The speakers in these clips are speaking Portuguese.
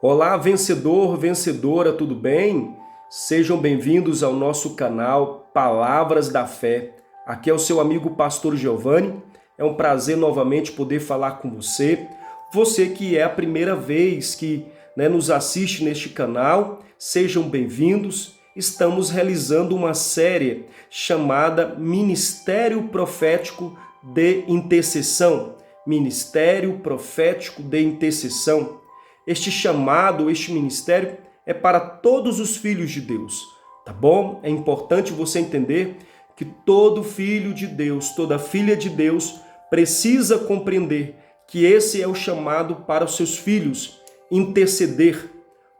Olá, vencedor, vencedora, tudo bem? Sejam bem-vindos ao nosso canal Palavras da Fé. Aqui é o seu amigo Pastor Giovanni. É um prazer novamente poder falar com você. Você que é a primeira vez que nos assiste neste canal, sejam bem-vindos. Estamos realizando uma série chamada Ministério Profético de Intercessão. Ministério Profético de Intercessão. Este chamado, este ministério é para todos os filhos de Deus, tá bom? É importante você entender que todo filho de Deus, toda filha de Deus precisa compreender que esse é o chamado para os seus filhos, interceder.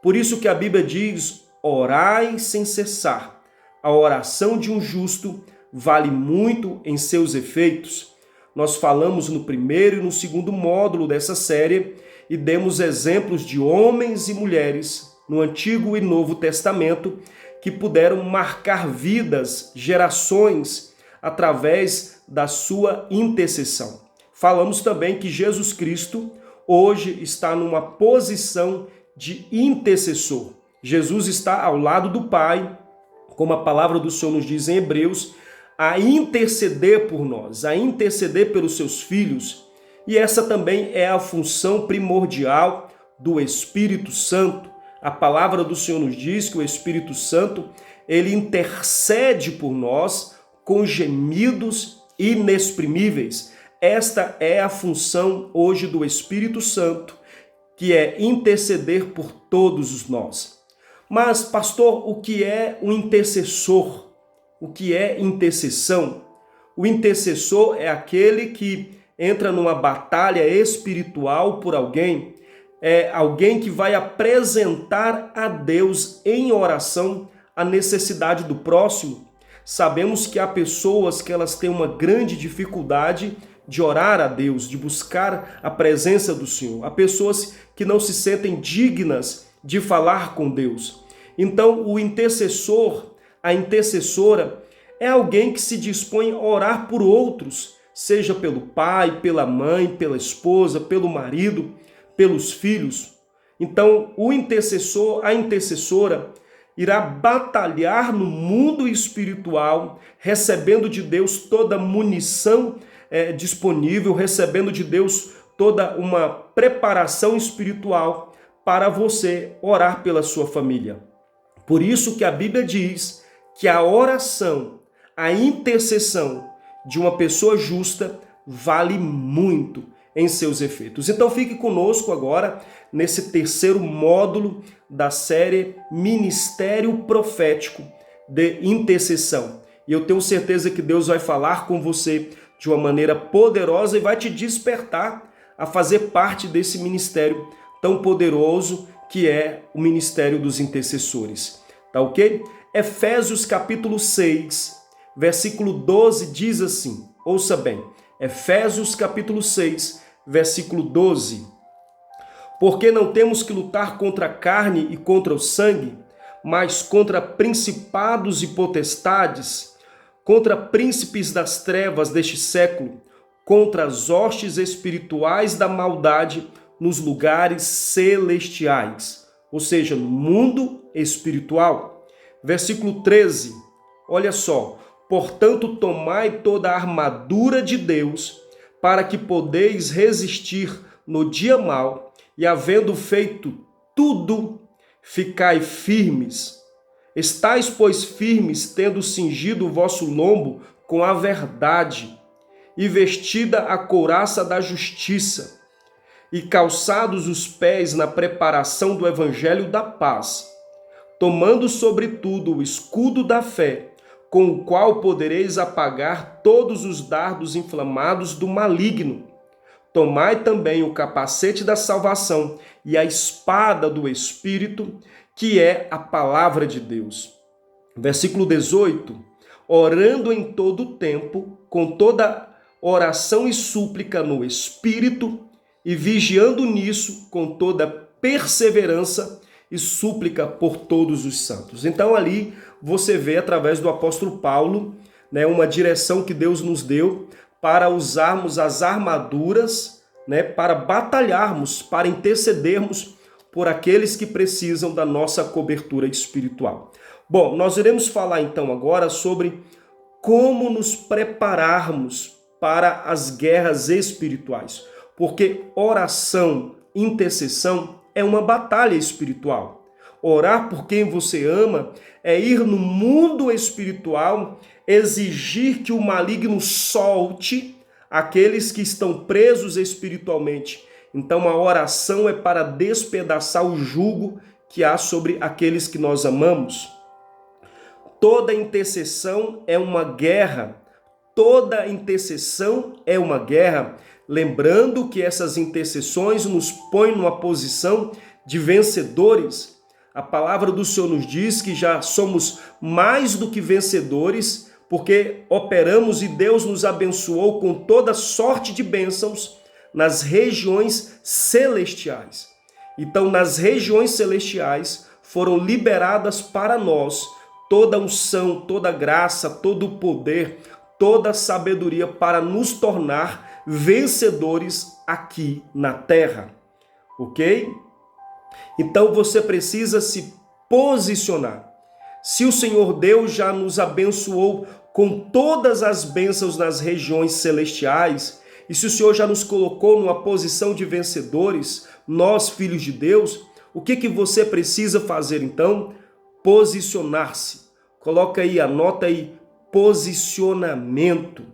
Por isso que a Bíblia diz, orai sem cessar. A oração de um justo vale muito em seus efeitos. Nós falamos no primeiro e no segundo módulo dessa série e demos exemplos de homens e mulheres no Antigo e Novo Testamento que puderam marcar vidas, gerações, através da sua intercessão. Falamos também que Jesus Cristo hoje está numa posição de intercessor. Jesus está ao lado do Pai, como a palavra do Senhor nos diz em Hebreus, a interceder por nós, a interceder pelos seus filhos. E essa também é a função primordial do Espírito Santo. A palavra do Senhor nos diz que o Espírito Santo, ele intercede por nós com gemidos inexprimíveis. Esta é a função hoje do Espírito Santo, que é interceder por todos nós. Mas, pastor, o que é um intercessor? O que é intercessão? O intercessor é aquele que entra numa batalha espiritual por alguém, é alguém que vai apresentar a Deus em oração a necessidade do próximo. Sabemos que há pessoas que elas têm uma grande dificuldade de orar a Deus, de buscar a presença do Senhor. Há pessoas que não se sentem dignas de falar com Deus. Então, o intercessor, a intercessora, é alguém que se dispõe a orar por outros, seja pelo pai, pela mãe, pela esposa, pelo marido, pelos filhos. Então, o intercessor, a intercessora, irá batalhar no mundo espiritual, recebendo de Deus toda a munição disponível, recebendo de Deus toda uma preparação espiritual para você orar pela sua família. Por isso que a Bíblia diz que a oração, a intercessão de uma pessoa justa vale muito em seus efeitos. Então fique conosco agora nesse terceiro módulo da série Ministério Profético de Intercessão. E eu tenho certeza que Deus vai falar com você de uma maneira poderosa e vai te despertar a fazer parte desse ministério tão poderoso que é o ministério dos intercessores. Tá ok? Efésios capítulo 6, versículo 12 diz assim, ouça bem, Efésios capítulo 6, versículo 12. Porque não temos que lutar contra a carne e contra o sangue, mas contra principados e potestades, contra príncipes das trevas deste século, contra as hostes espirituais da maldade nos lugares celestiais, ou seja, no mundo espiritual. Versículo 13, olha só, portanto tomai toda a armadura de Deus, para que podeis resistir no dia mau, e havendo feito tudo, ficai firmes. Estais, pois, firmes, tendo cingido o vosso lombo com a verdade, e vestida a couraça da justiça, e calçados os pés na preparação do evangelho da paz, tomando sobretudo o escudo da fé, com o qual podereis apagar todos os dardos inflamados do maligno. Tomai também o capacete da salvação e a espada do Espírito, que é a palavra de Deus. Versículo 18. Orando em todo o tempo, com toda oração e súplica no Espírito, e vigiando nisso com toda perseverança e súplica por todos os santos. Então ali você vê através do apóstolo Paulo, uma direção que Deus nos deu para usarmos as armaduras, para batalharmos, para intercedermos por aqueles que precisam da nossa cobertura espiritual. Bom, nós iremos falar então agora sobre como nos prepararmos para as guerras espirituais, porque oração, intercessão é uma batalha espiritual. Orar por quem você ama é ir no mundo espiritual, exigir que o maligno solte aqueles que estão presos espiritualmente. Então a oração é para despedaçar o jugo que há sobre aqueles que nós amamos. Toda intercessão é uma guerra. Toda intercessão é uma guerra. Lembrando que essas intercessões nos põem numa posição de vencedores. A palavra do Senhor nos diz que já somos mais do que vencedores, porque operamos e Deus nos abençoou com toda sorte de bênçãos nas regiões celestiais. Então, nas regiões celestiais foram liberadas para nós toda unção, toda graça, todo o poder, toda a sabedoria para nos tornar vencedores aqui na terra. Ok? Então você precisa se posicionar. Se o Senhor Deus já nos abençoou com todas as bênçãos nas regiões celestiais, e se o Senhor já nos colocou numa posição de vencedores, nós, filhos de Deus, o que você precisa fazer então? Posicionar-se. Coloca aí, anota aí, posicionamento.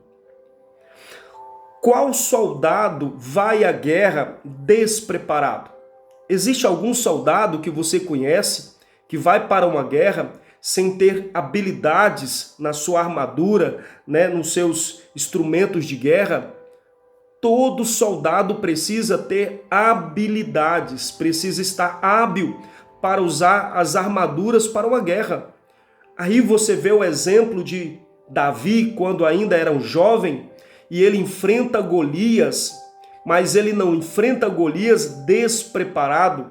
Qual soldado vai à guerra despreparado? Existe algum soldado que você conhece que vai para uma guerra sem ter habilidades na sua armadura, nos seus instrumentos de guerra? Todo soldado precisa ter habilidades, precisa estar hábil para usar as armaduras para uma guerra. Aí você vê o exemplo de Davi, quando ainda era um jovem, e ele enfrenta Golias, mas ele não enfrenta Golias despreparado,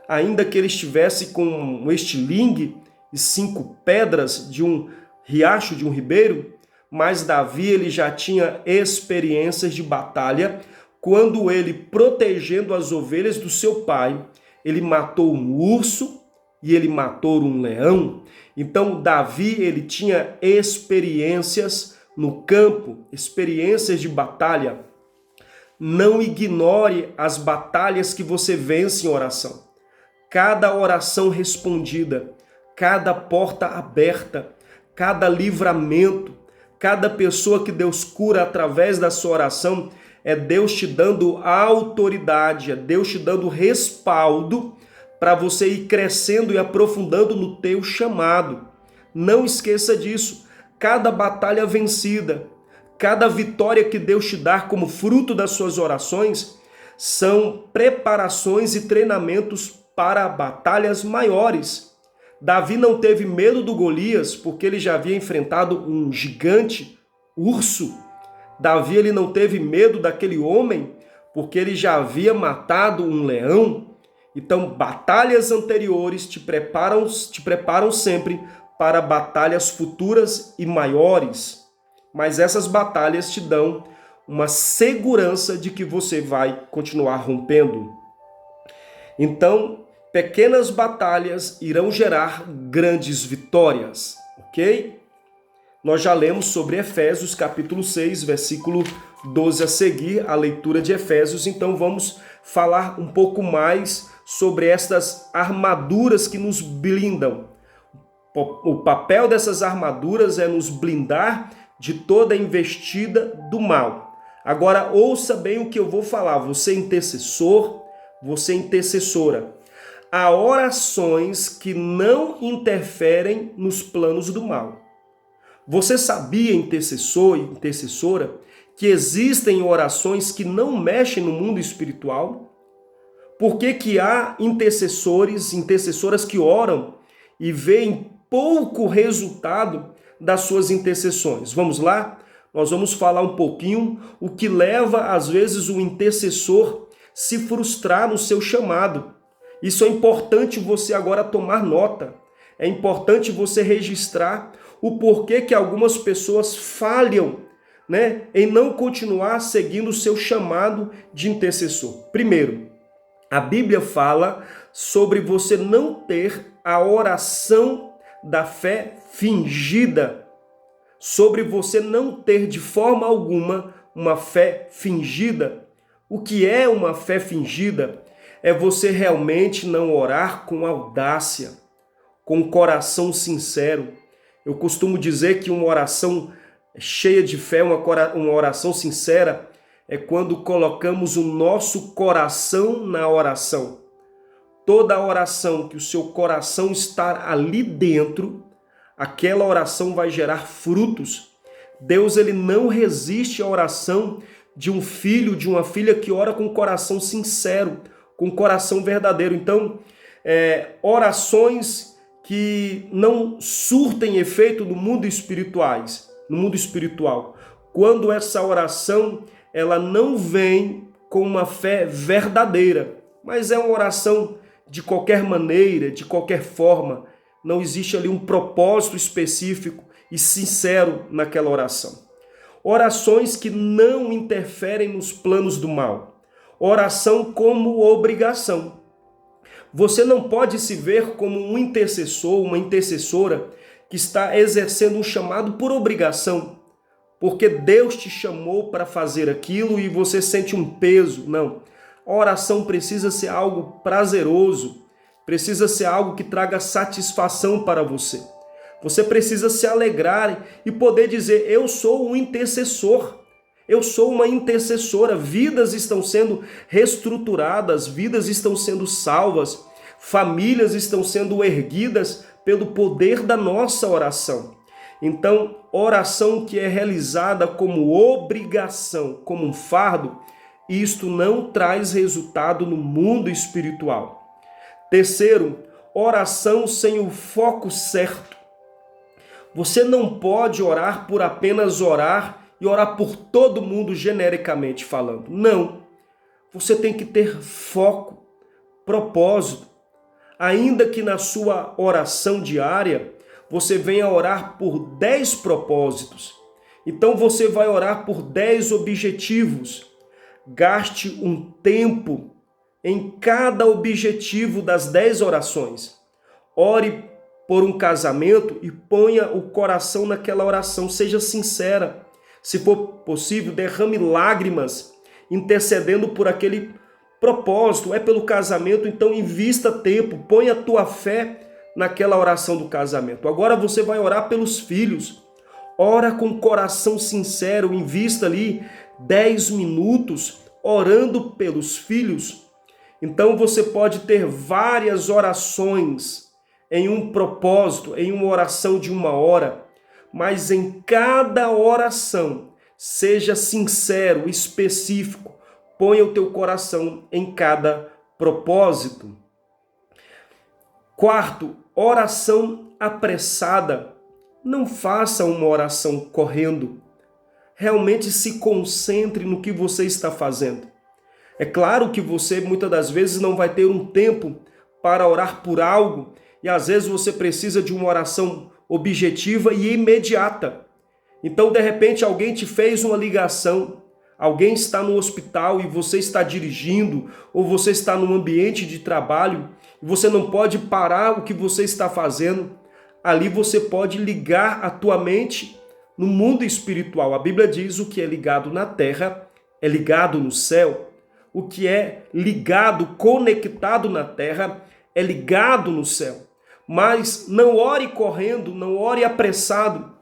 ainda que ele estivesse com um estilingue e 5 pedras de um riacho, de um ribeiro, mas Davi ele já tinha experiências de batalha, quando ele, protegendo as ovelhas do seu pai, ele matou um urso e ele matou um leão. Então Davi ele tinha experiências no campo, experiências de batalha. Não ignore as batalhas que você vence em oração. Cada oração respondida, cada porta aberta, cada livramento, cada pessoa que Deus cura através da sua oração, é Deus te dando autoridade, é Deus te dando respaldo para você ir crescendo e aprofundando no teu chamado. Não esqueça disso. Cada batalha vencida, cada vitória que Deus te dá como fruto das suas orações, são preparações e treinamentos para batalhas maiores. Davi não teve medo do Golias, porque ele já havia enfrentado um gigante, urso. Davi ele não teve medo daquele homem, porque ele já havia matado um leão. Então, batalhas anteriores te preparam sempre para batalhas futuras e maiores. Mas essas batalhas te dão uma segurança de que você vai continuar rompendo. Então, pequenas batalhas irão gerar grandes vitórias, ok? Nós já lemos sobre Efésios capítulo 6, versículo 12 a seguir, a leitura de Efésios. Então vamos falar um pouco mais sobre estas armaduras que nos blindam. O papel dessas armaduras é nos blindar de toda investida do mal. Agora ouça bem o que eu vou falar. Você é intercessor, você é intercessora. Há orações que não interferem nos planos do mal. Você sabia, intercessor e intercessora, que existem orações que não mexem no mundo espiritual? Por que há intercessores, intercessoras que oram e veem pouco resultado das suas intercessões? Vamos lá? Nós vamos falar um pouquinho o que leva, às vezes, o intercessor se frustrar no seu chamado. Isso é importante você agora tomar nota. É importante você registrar o porquê que algumas pessoas falham, em não continuar seguindo o seu chamado de intercessor. Primeiro, A Bíblia fala sobre você não ter a oração da fé fingida, sobre você não ter de forma alguma uma fé fingida. O que é uma fé fingida? É você realmente não orar com audácia, com coração sincero. Eu costumo dizer que uma oração cheia de fé, uma oração sincera, é quando colocamos o nosso coração na oração. Toda oração que o seu coração está ali dentro, aquela oração vai gerar frutos. Deus, ele não resiste à oração de um filho, de uma filha que ora com coração sincero, com coração verdadeiro. Então, orações que não surtem efeito no mundo espiritual. Quando essa oração, ela não vem com uma fé verdadeira, mas é uma oração de qualquer maneira, de qualquer forma, não existe ali um propósito específico e sincero naquela oração. Orações que não interferem nos planos do mal. Oração como obrigação. Você não pode se ver como um intercessor, uma intercessora que está exercendo um chamado por obrigação, porque Deus te chamou para fazer aquilo e você sente um peso. Não. A oração precisa ser algo prazeroso, precisa ser algo que traga satisfação para você. Você precisa se alegrar e poder dizer: eu sou um intercessor, eu sou uma intercessora. Vidas estão sendo reestruturadas, vidas estão sendo salvas, famílias estão sendo erguidas pelo poder da nossa oração. Então, oração que é realizada como obrigação, como um fardo, isto não traz resultado no mundo espiritual. Terceiro, oração sem o foco certo. Você não pode orar por apenas orar e orar por todo mundo genericamente falando. Não. Você tem que ter foco, propósito. Ainda que na sua oração diária você venha orar por 10 propósitos. Então você vai orar por 10 objetivos. Gaste um tempo em cada objetivo das 10 orações. Ore por um casamento e ponha o coração naquela oração. Seja sincera. Se for possível, derrame lágrimas intercedendo por aquele propósito. É pelo casamento, então invista tempo. Ponha a tua fé naquela oração do casamento. Agora você vai orar pelos filhos. Ora com coração sincero. Invista ali 10 minutos orando pelos filhos. Então você pode ter várias orações em um propósito, em uma oração de 1 hora, mas em cada oração seja sincero, específico, ponha o teu coração em cada propósito. Quarto, oração apressada. Não faça uma oração correndo. Realmente se concentre no que você está fazendo. É claro que você muitas das vezes não vai ter um tempo para orar por algo e às vezes você precisa de uma oração objetiva e imediata. Então, de repente, alguém te fez uma ligação, alguém está no hospital e você está dirigindo ou você está num ambiente de trabalho e você não pode parar o que você está fazendo. Ali você pode ligar a tua mente no mundo espiritual. A Bíblia diz: o que é ligado na terra é ligado no céu. O que é ligado, conectado na terra, é ligado no céu. Mas não ore correndo, não ore apressado.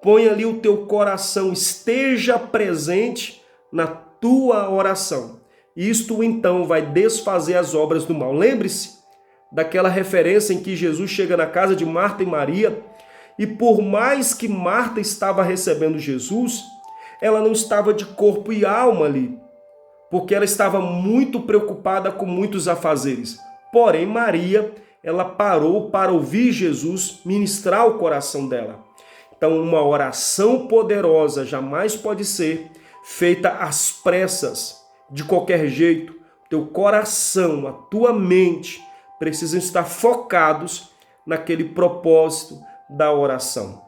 Põe ali o teu coração, esteja presente na tua oração. Isto então vai desfazer as obras do mal. Lembre-se daquela referência em que Jesus chega na casa de Marta e Maria, e por mais que Marta estava recebendo Jesus, ela não estava de corpo e alma ali, porque ela estava muito preocupada com muitos afazeres. Porém, Maria, ela parou para ouvir Jesus ministrar o coração dela. Então, uma oração poderosa jamais pode ser feita às pressas, de qualquer jeito. Teu coração, a tua mente precisam estar focados naquele propósito da oração.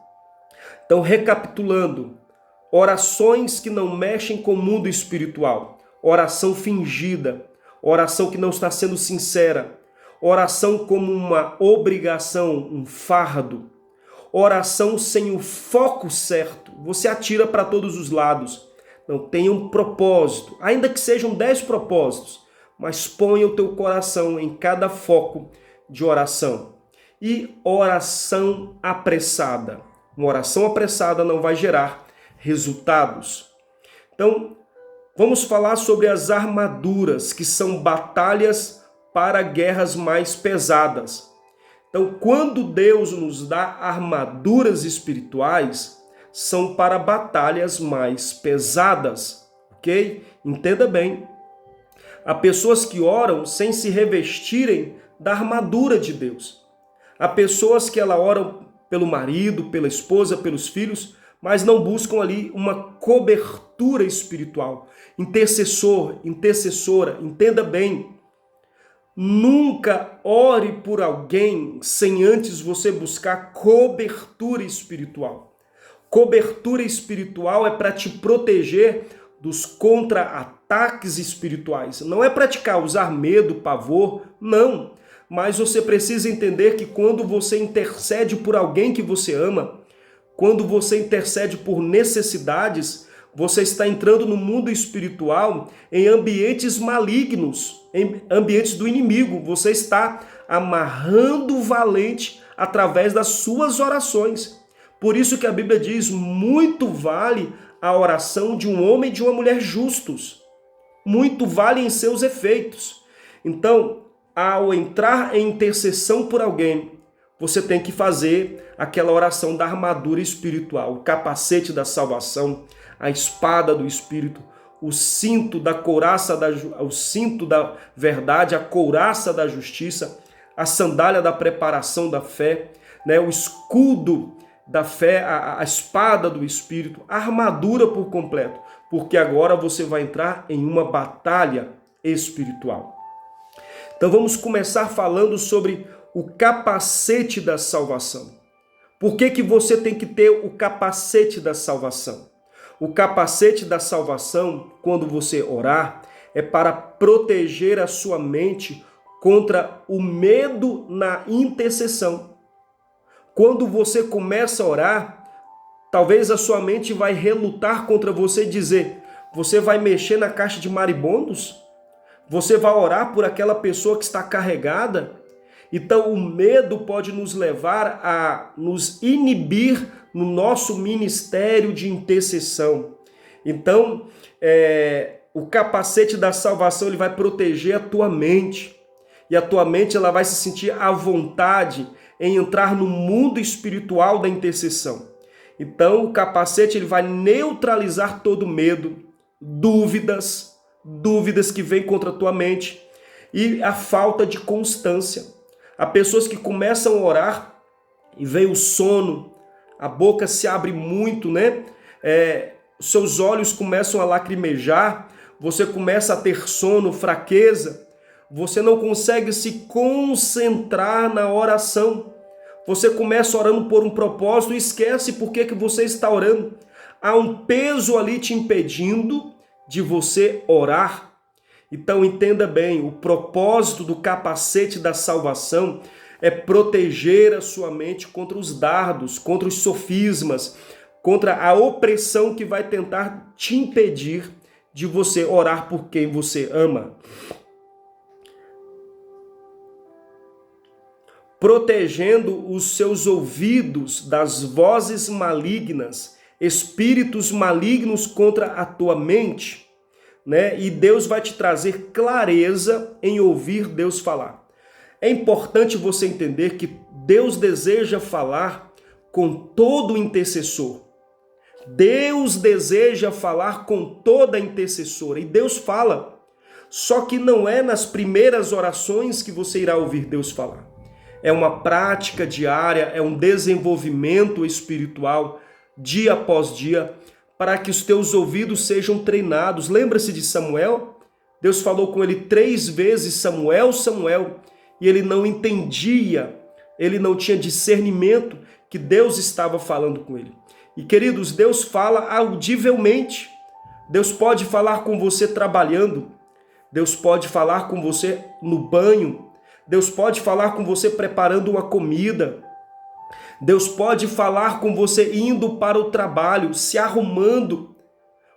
Então, recapitulando, orações que não mexem com o mundo espiritual, oração fingida, oração que não está sendo sincera, oração como uma obrigação, um fardo, oração sem o foco certo, você atira para todos os lados. Não, tenha um propósito, ainda que sejam 10 propósitos, mas ponha o teu coração em cada foco de oração. E oração apressada. Uma oração apressada não vai gerar resultados. Então, vamos falar sobre as armaduras, que são batalhas para guerras mais pesadas. Então, quando Deus nos dá armaduras espirituais, são para batalhas mais pesadas, ok? Entenda bem. Há pessoas que oram sem se revestirem da armadura de Deus. Há pessoas que oram pelo marido, pela esposa, pelos filhos, mas não buscam ali uma cobertura espiritual. Intercessor, intercessora, entenda bem. Nunca ore por alguém sem antes você buscar cobertura espiritual. Cobertura espiritual é para te proteger dos contra-ataques espirituais. Não é para te causar medo, pavor, não. Mas você precisa entender que quando você intercede por alguém que você ama, quando você intercede por necessidades, você está entrando no mundo espiritual em ambientes malignos, em ambientes do inimigo. Você está amarrando o valente através das suas orações. Por isso que a Bíblia diz, muito vale a oração de um homem e de uma mulher justos. Muito vale em seus efeitos. Então, ao entrar em intercessão por alguém, você tem que fazer aquela oração da armadura espiritual, o capacete da salvação, a espada do Espírito, o cinto da couraça, o cinto da verdade, a couraça da justiça, a sandália da preparação da fé, né? O escudo da fé, a espada do Espírito, a armadura por completo, porque agora você vai entrar em uma batalha espiritual. Então vamos começar falando sobre o capacete da salvação. Por que você tem que ter o capacete da salvação? O capacete da salvação, quando você orar, é para proteger a sua mente contra o medo na intercessão. Quando você começa a orar, talvez a sua mente vai relutar contra você e dizer, você vai mexer na caixa de maribondos? Você vai orar por aquela pessoa que está carregada? Então o medo pode nos levar a nos inibir no nosso ministério de intercessão. Então, o capacete da salvação ele vai proteger a tua mente. E a tua mente ela vai se sentir à vontade em entrar no mundo espiritual da intercessão. Então, o capacete ele vai neutralizar todo medo, dúvidas que vêm contra a tua mente e a falta de constância. Há pessoas que começam a orar e vem o sono, a boca se abre muito, né? Seus olhos começam a lacrimejar, você começa a ter sono, fraqueza, você não consegue se concentrar na oração. Você começa orando por um propósito e esquece por que você está orando. Há um peso ali te impedindo de você orar. Então entenda bem, o propósito do capacete da salvação é proteger a sua mente contra os dardos, contra os sofismas, contra a opressão que vai tentar te impedir de você orar por quem você ama. Protegendo os seus ouvidos das vozes malignas, espíritos malignos contra a tua mente, né? E Deus vai te trazer clareza em ouvir Deus falar. É importante você entender que Deus deseja falar com todo intercessor. Deus deseja falar com toda intercessora e Deus fala. Só que não é nas primeiras orações que você irá ouvir Deus falar. É uma prática diária, é um desenvolvimento espiritual dia após dia para que os teus ouvidos sejam treinados. Lembra-se de Samuel? Deus falou com ele 3 vezes, Samuel, Samuel, e ele não entendia, ele não tinha discernimento que Deus estava falando com ele. E queridos, Deus fala audivelmente. Deus pode falar com você trabalhando. Deus pode falar com você no banho. Deus pode falar com você preparando uma comida. Deus pode falar com você indo para o trabalho, se arrumando.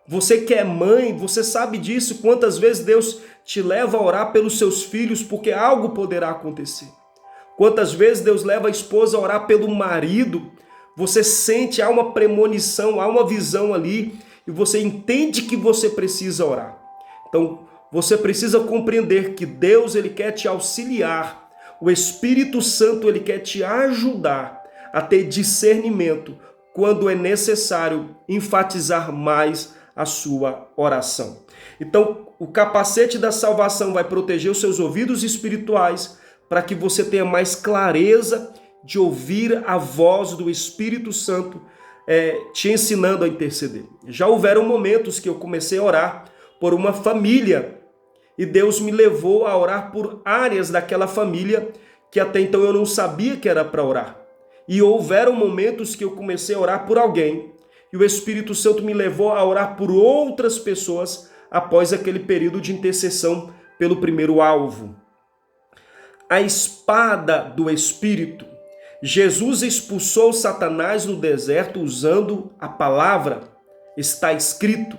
Você que é mãe, você sabe disso, quantas vezes Deus te leva a orar pelos seus filhos, porque algo poderá acontecer. Quantas vezes Deus leva a esposa a orar pelo marido, você sente, há uma premonição, há uma visão ali, e você entende que você precisa orar. Então, você precisa compreender que Deus, ele quer te auxiliar, o Espírito Santo, ele quer te ajudar a ter discernimento quando é necessário enfatizar mais a sua oração. Então, o capacete da salvação vai proteger os seus ouvidos espirituais para que você tenha mais clareza de ouvir a voz do Espírito Santo te ensinando a interceder. Já houveram momentos que eu comecei a orar por uma família e Deus me levou a orar por áreas daquela família que até então eu não sabia que era para orar. E houveram momentos que eu comecei a orar por alguém e o Espírito Santo me levou a orar por outras pessoas após aquele período de intercessão pelo primeiro alvo. A espada do Espírito. Jesus expulsou Satanás no deserto usando a palavra. Está escrito.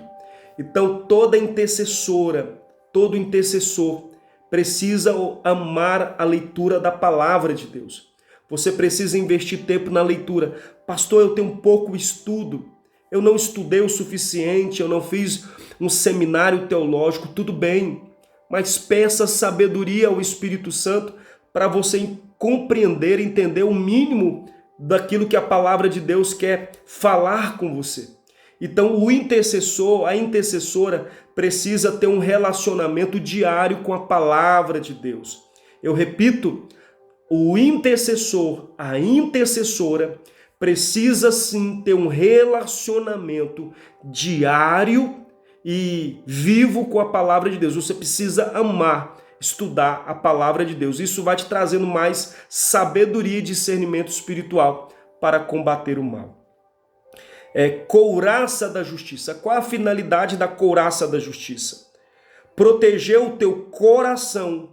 Então toda intercessora, todo intercessor precisa amar a leitura da palavra de Deus. Você precisa investir tempo na leitura. Pastor, eu tenho pouco estudo. Eu não estudei o suficiente, eu não fiz um seminário teológico, tudo bem. Mas peça sabedoria ao Espírito Santo para você compreender, entender o mínimo daquilo que a palavra de Deus quer falar com você. Então o intercessor, a intercessora precisa ter um relacionamento diário com a palavra de Deus. Eu repito, o intercessor, a intercessora precisa sim ter um relacionamento diário e vivo com a palavra de Deus. Você precisa amar, estudar a palavra de Deus. Isso vai te trazendo mais sabedoria e discernimento espiritual para combater o mal. Couraça da justiça. Qual a finalidade da couraça da justiça? Proteger o teu coração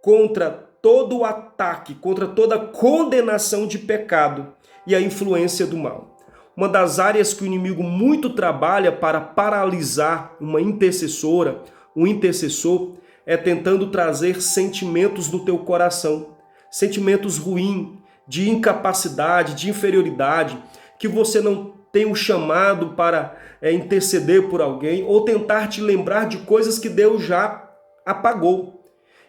contra todo o ataque, contra toda condenação de pecado e a influência do mal. Uma das áreas que o inimigo muito trabalha para paralisar uma intercessora, um intercessor, é tentando trazer sentimentos no teu coração, sentimentos ruins, de incapacidade, de inferioridade, que você não tem um chamado para interceder por alguém ou tentar te lembrar de coisas que Deus já apagou.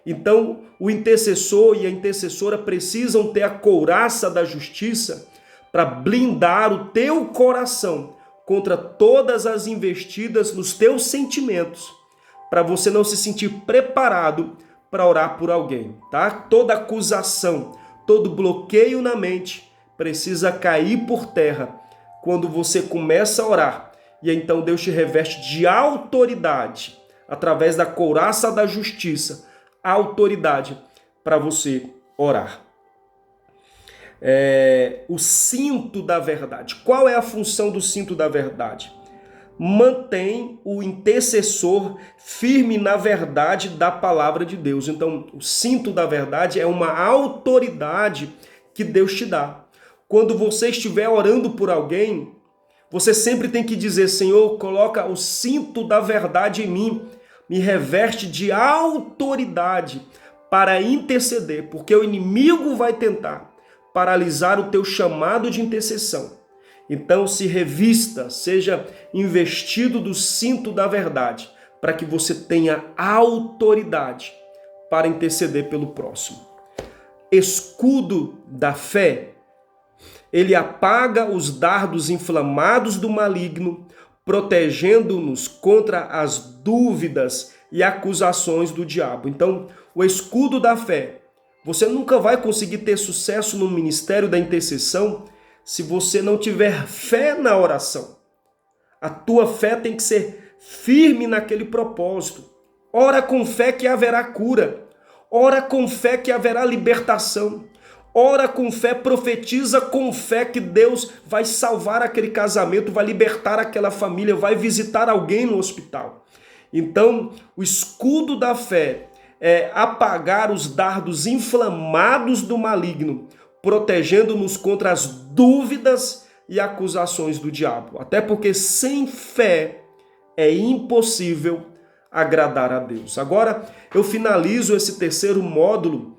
Então, o intercessor e a intercessora precisam ter a couraça da justiça para blindar o teu coração contra todas as investidas nos teus sentimentos, para você não se sentir preparado para orar por alguém, tá? Toda acusação, todo bloqueio na mente precisa cair por terra quando você começa a orar. E então Deus te reveste de autoridade, através da couraça da justiça, a autoridade para você orar. O cinto da verdade. Qual é a função do cinto da verdade? Mantém o intercessor firme na verdade da palavra de Deus. Então, o cinto da verdade é uma autoridade que Deus te dá. Quando você estiver orando por alguém, você sempre tem que dizer: Senhor, coloca o cinto da verdade em mim, me reveste de autoridade para interceder, porque o inimigo vai tentar paralisar o teu chamado de intercessão. Então se revista, seja investido do cinto da verdade, para que você tenha autoridade para interceder pelo próximo. Escudo da fé. Ele apaga os dardos inflamados do maligno, protegendo-nos contra as dúvidas e acusações do diabo. Então, o escudo da fé. Você nunca vai conseguir ter sucesso no ministério da intercessão se você não tiver fé na oração. A tua fé tem que ser firme naquele propósito. Ora com fé que haverá cura. Ora com fé que haverá libertação. Ora com fé, profetiza com fé que Deus vai salvar aquele casamento, vai libertar aquela família, vai visitar alguém no hospital. Então, o escudo da fé é apagar os dardos inflamados do maligno, protegendo-nos contra as dúvidas e acusações do diabo. Até porque sem fé é impossível agradar a Deus. Agora, eu finalizo esse terceiro módulo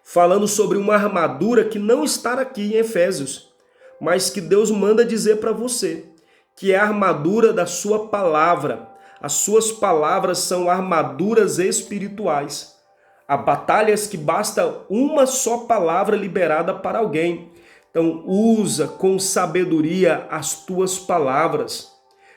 falando sobre uma armadura que não está aqui em Efésios, mas que Deus manda dizer para você, que é a armadura da sua palavra. As suas palavras são armaduras espirituais. Há batalhas que basta uma só palavra liberada para alguém. Então usa com sabedoria as tuas palavras.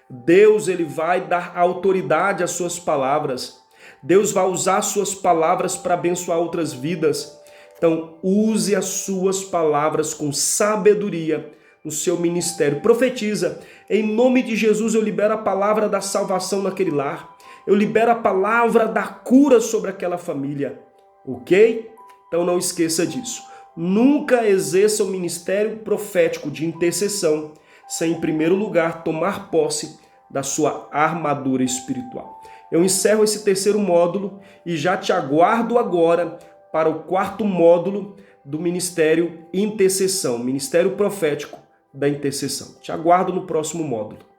Deus, ele vai dar autoridade às suas palavras. Deus vai usar as suas palavras para abençoar outras vidas. Então use as suas palavras com sabedoria no seu ministério. Profetiza. Em nome de Jesus, eu libero a palavra da salvação naquele lar. Eu libero a palavra da cura sobre aquela família. Ok? Então não esqueça disso. Nunca exerça o ministério profético de intercessão sem, em primeiro lugar, tomar posse da sua armadura espiritual. Eu encerro esse terceiro módulo e já te aguardo agora para o quarto módulo do Ministério Intercessão, Ministério Profético da Intercessão. Te aguardo no próximo módulo.